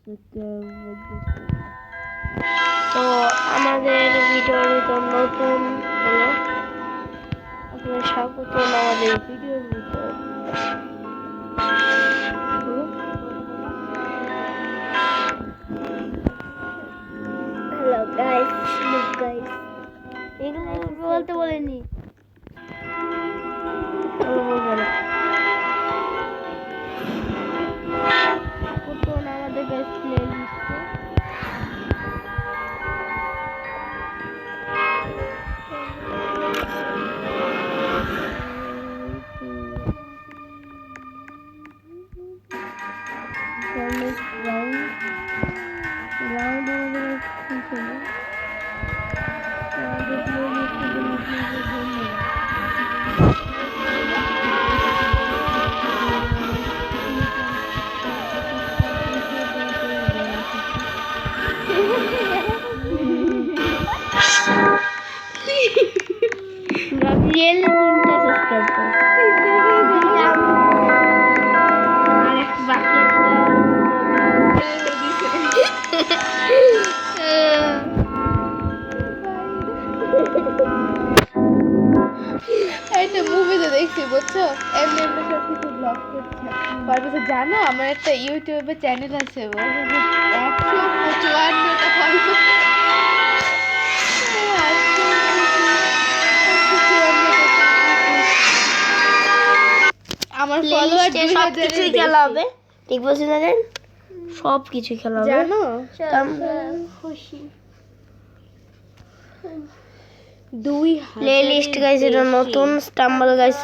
তো আমাদের ভিডিওর ভিতর নতুন হলো, আপনার স্বাগত আমাদের ভিডিওর ভিতর। হ্যালো গাইস, লুক গাইস, এগুলো বলতে বলেনি, বলবো না। আমাদের গাইস প্লে লিস্টে Gabriel 3টা সাবস্ক্রাইব করো। আর একটা বাকি একটা মুভিতে দেখছি, বুঝছো, এমনি এমনি সব কিছু ব্লগ করছে। তারপর জানো আমার একটা ইউটিউবে চ্যানেল আছে, 155টা ফলো। আমার ফলোয়ার 2000 খেলা হবে, ঠিক বলছি না? জান সব কিছু খেলা হবে, জানো? খুশি 2000 প্লেলিস্ট গাইস, এটা নতুন স্টাম্বল গাইস,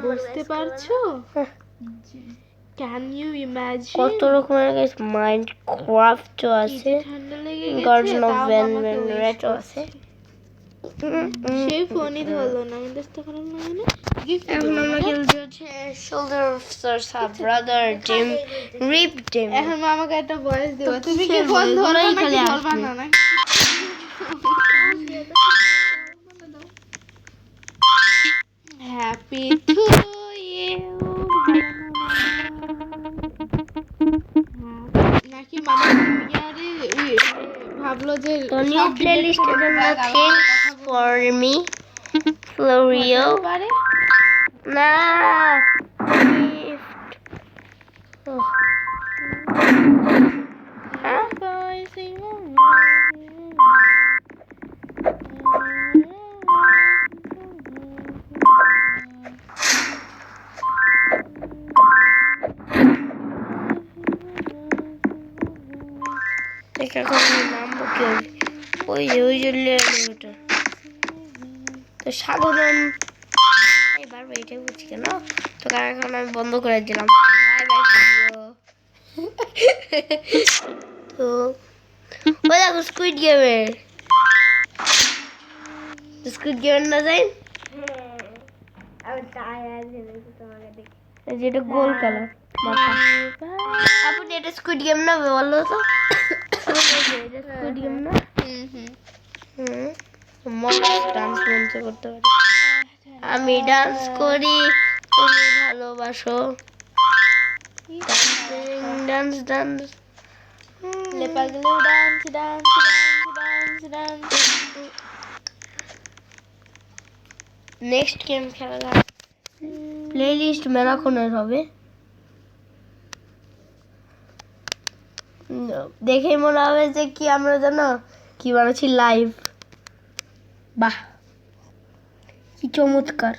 বুঝতে পারছো? ক্যান ইউ ইমাজিন কত রকমের গাইস, মাইনক্রাফট আছে, ঠান্ডা লেগে গার্ডেন অফ গেছে, ভ্যান রেটো আছে। সেই ফোনই ধরলো না, আমাদের তো খারাপ লাগে না। এখন আমরা খেলতে হচ্ছে শোল্ডার অফ সার ব্রাদার টিম রিপ টিম। এখন আমাকে একটা ভয়েস দিবা, তো তুমি কি কিসের ফোন voice? ধরবা ওরাই নাকি খালি ধরবা আসবে। না? না হ্যাপি টু ইউ নাকি মামা ইয়ারে ভাবলো যে তো নিউ প্লেলিস্টের জন্য থ্যাঙ্কস ফর মি ফ্লোরিও পারে। না নামবো কি হবে, ওই যে লেভেলটা। তো স্বাগতম, বারবার এটাই বলছি কেন? তো এখন আমি বন্ধ করে দিলাম, বাই বাই ভিডিও। তো ওই দেখো স্কুইড গেমের না যাই, যেটা গোল কালার মাথা। আপনি এটা স্কুইড গেম না বলো তো? স্কুইড গেম না? ডান্স মঞ্চ করতে পারি, আমি ডান্স করি, তুমি ভালোবাসো, ডান্স ডান্স লেপাগুলো dance dance dance dance dance. Next game খেলা প্লেলিস্ট মেলাখনের হবে, দেখেই মনে হবে যে কি আমরা জানো কি বানাচ্ছি লাইভ। বাহ কি চমৎকার,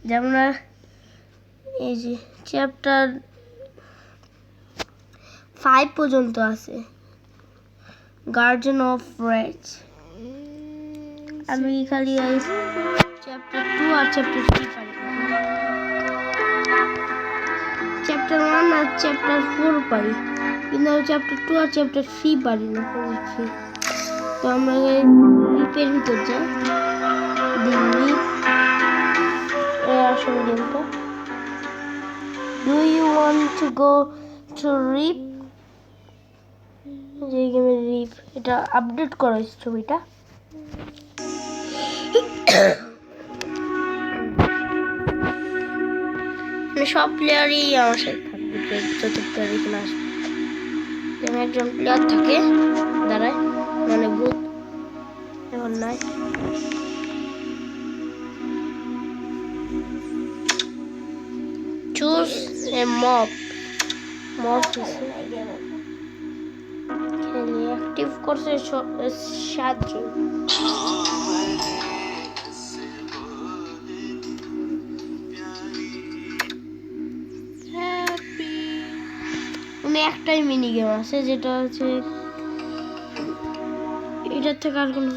যেমন এই যে চ্যাপ্টার 5 পর্যন্ত আছে, গার্ডেন অফ রেজ। আমি খালি চ্যাপ্টার 2 আর চ্যাপ্টার 3 পারি, চ্যাপ্টার 1 আর চ্যাপ্টার 4 পারি, কিন্তু আমি চ্যাপ্টার 2 আর চ্যাপ্টার 3 পারি না। তো আমরা লিপের ভিতর যাই, দিল্লি আসল গেমটা। Do you want to go to rip, যে গেমের রিপ, এটা আপডেট করা হয়েছে ছবিটা। সব প্লেয়ারই আমার সাথে থাকবে। যত প্লেয়ার এখানে আসবে যেমন একজন প্লেয়ার থাকে দাঁড়ায় মানে ভূত এখন নাই চুজ এ মব খেলে অ্যাক্টিভ করছে 7 জন উনি একটাই মিনি গেম আছে যেটা হচ্ছে এটার থেকে আর কোনো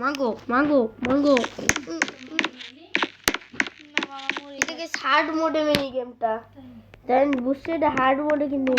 মাঙ্গো এটাকে হার্ড মোডে মিনি গেমটা দেন বুঝছে এটা হার্ড মোডে কিন্তু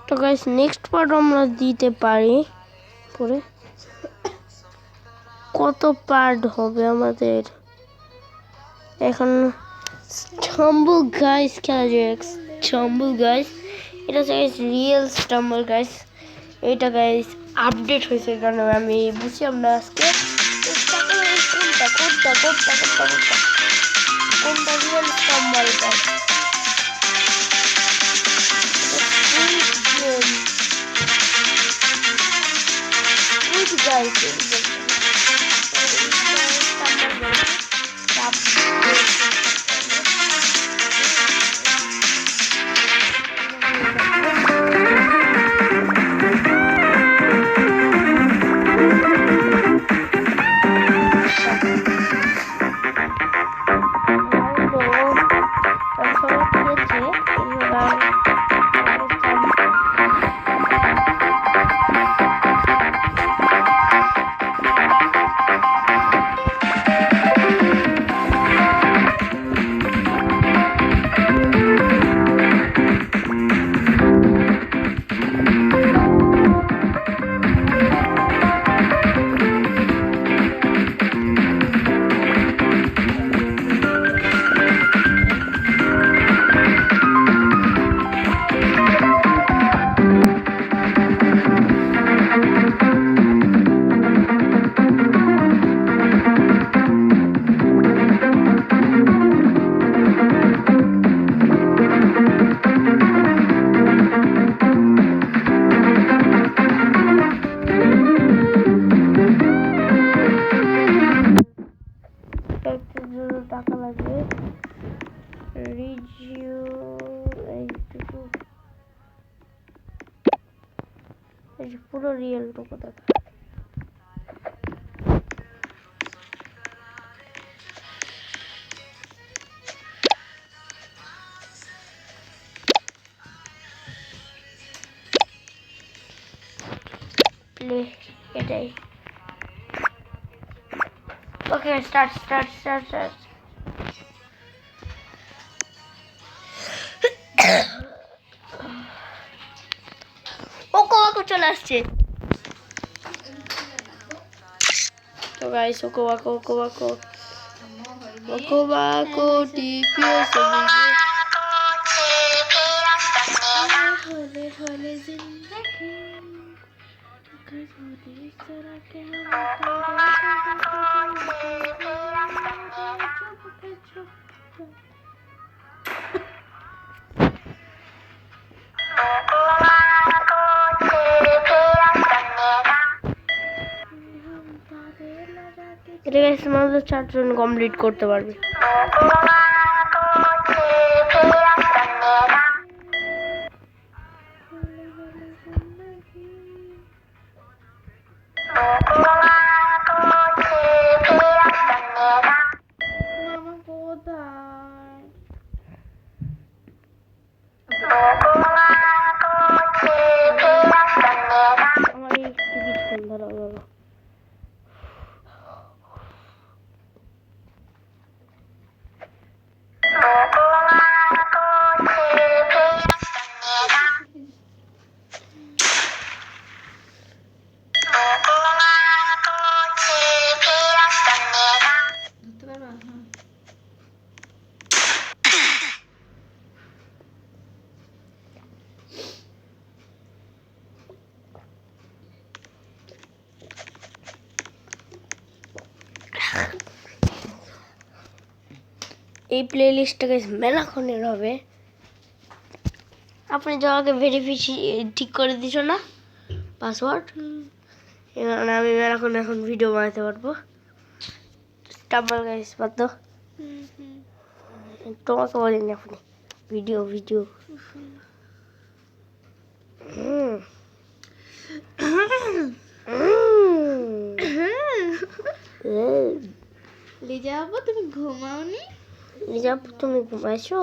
তো গাইস নেক্সট পার্ট আমরা দিতে পারি পরে কত পার্ট হবে আমাদের এখন স্টাম্বল গাইস খেলা যায় স্টাম্বল গাইস এটা হচ্ছে গাইস রিয়েল স্টাম্বল গাইস এটা গাইস আপডেট হয়েছে কারণ আমি বুঝলাম না আজকে কোনটা রিয়েল স্টাম্বল গাইস guys টাকা লাগবে রিজিউ এইটুকু এই পুরো রিয়েল টুকু দেখা প্লে এটাই ওকে স্টার্ট ওকো চলে আসছে তো গাইস ওকো টিপিএস হলে জিন্দগি कभी इस तरह के এটা গাইস আমাদের 4 জন কমপ্লিট করতে পারবে এই প্লে লিস্টটা গাইস মেলাক্ষণের হবে। আপনি যাওয়াকে ভেরিফিকেশন ঠিক করে দিছো না পাসওয়ার্ড, এখানে আমি মেলাক্ষণ এখন ভিডিও বানাতে পারবো। স্টাম্বল গাইস বাদ দাও, তোমাকে বলিনি আপনি ভিডিও ভিডিও। লিজা আপু তুমি ঘুমাওনি? লিজা আপু তুমি ঘুমাইছো?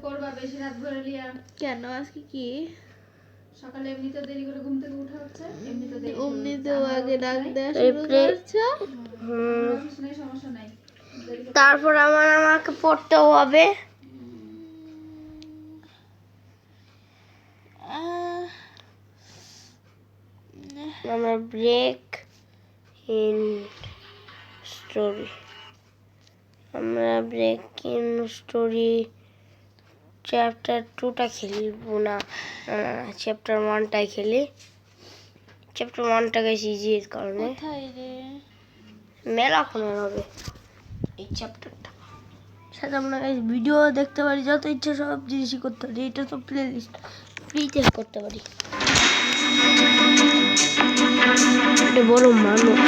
পড়বা বেশি রাত ধরে লিয়া। কেন আজকে কি? সকালে এমনিতে দেরি করে ঘুম থেকে উঠা হচ্ছে, এমনিতে দেরি অমনিতেও আগে ডাক দেওয়া শুরু করছো। সমস্যা নাই। তারপর আমাকে পড়তেও হবে। আমরা ব্রেক ইন স্টোরি, আমরা ব্রেক ইন স্টোরি চ্যাপ্টার 2টা খেলবো না, চ্যাপ্টার 1টাই খেলি। চ্যাপ্টার 1টা গেছি ইজির কারণে কোথায় রে? মেলাক্ষণের হবে এই চ্যাপ্টারটা। সাথে আমরা ভিডিও দেখতে পারি, যত ইচ্ছা সব জিনিসই করতে পারি। এটা তো প্লে লিস্ট ফ্রিতে করতে পারি। এটা বড় মানুষ।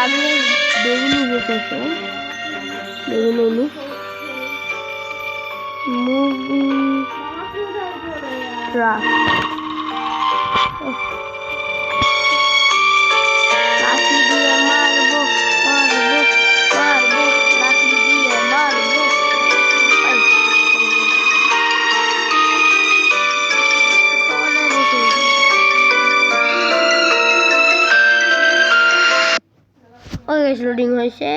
আমি বেগুনি দেখেছি, বেগুনি মুভি ট্রাক, লাঠি দিয়ে মারবো মারবো মারবো, লাঠি দিয়ে মারবো। ওই লোডিং হয়েছে।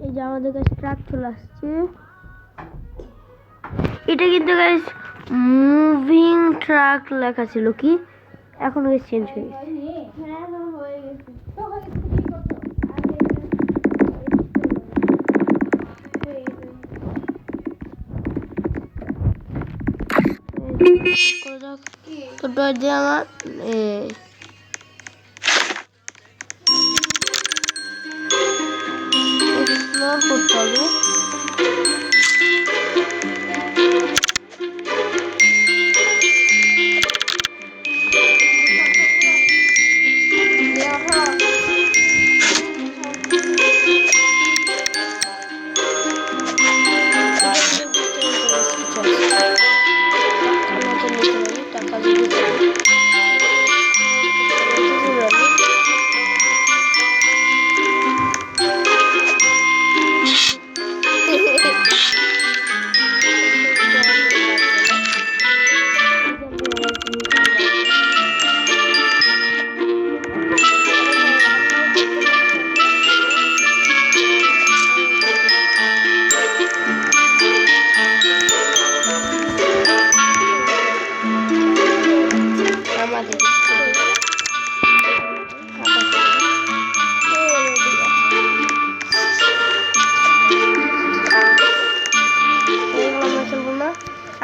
এই যে আমাদের কাছে ট্রাক চলে আসছে। এটা কিন্তু গাইস মুভিং ট্রাক লেখা ছিল, কি এখন গাইস চেঞ্জ হয়ে গেছে। তো ডর আমার এক্সপ্লোর করতে হবে।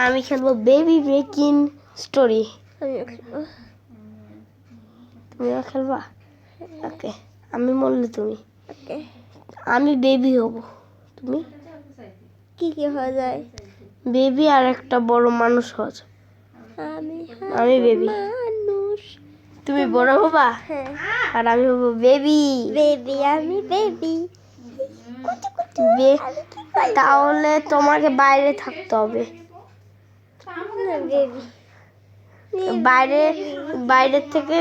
আমি খেলবো বেবি ব্রেকিং স্টোরি। তুমিও খেলবা? ওকে, আমি বললে তুমি। আমি বেবি হব, তুমি কি কি হয়ে যায়? বেবি আর একটা বড় মানুষ হওয়া যায়। আমি বেবি, মানুষ। তুমি বড় হবা আর আমি হব বেবি। বেবি আমি বেবি। তাহলে তোমাকে বাইরে থাকতে হবে। বাইরে থেকে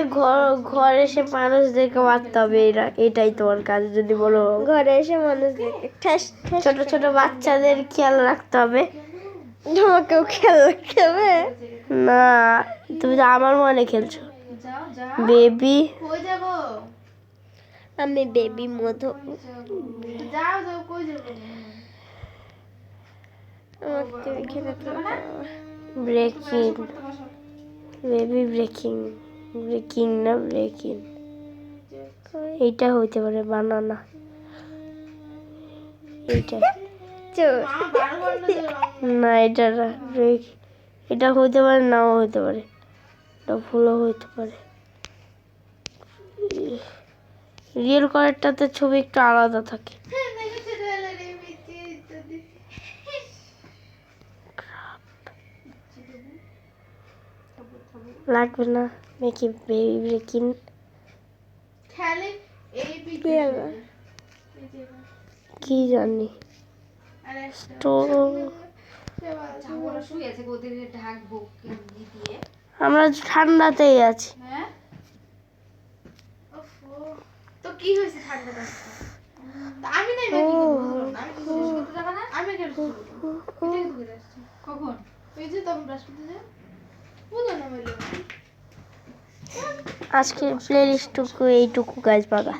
ঘর এসে মানুষদেরকে মারতে হবে। এটাই তোমার কাজ যদি বলো। ঘরে এসে মানুষদেরকে ছোট ছোট বাচ্চাদের খেয়াল রাখতে হবে। তোমাকেও খেলবে না, তুমি তো আমার মনে খেলছো। যাও যাও বেবি, কই যাবো? আমি বেবি মধু। যাও যাও, কই যাবো? আমাকে এখানে ব্রেকিং, বেবি ব্রেকিং, ব্রেকিং না ব্রেকিং, এইটা হইতে পারে বানানা, এইটা মা 12 ঘন্টা ধরে না, এটা না ব্রেক, এটা হইতে পারে, নাও হইতে পারে, এটা ভুলও হইতে পারে। রিয়েল কালারটাতে ছবি একটু আলাদা থাকে। লাগবে না, মেকি বেবি ব্রেকিং। খেলে এই কি আবার? কি জানি তো, ওরা শুয়ে আছে, ওদের ঢাকবো কি দিয়ে? আমরা ঠান্ডাতেই আছি। হ্যাঁ তো কি হয়েছে ঠান্ডা? আমি নাই নাকি বুঝলাম না। আমি কি করতে যাবা না? আমি কেন করবো? এটা কি করে আসছে? কখন? এই যে তুমি ব্রাশ করতে যাও, বুঝো না বলে। আজকে প্লে লিস্টটুকু এইটুকু গাছ বাগা।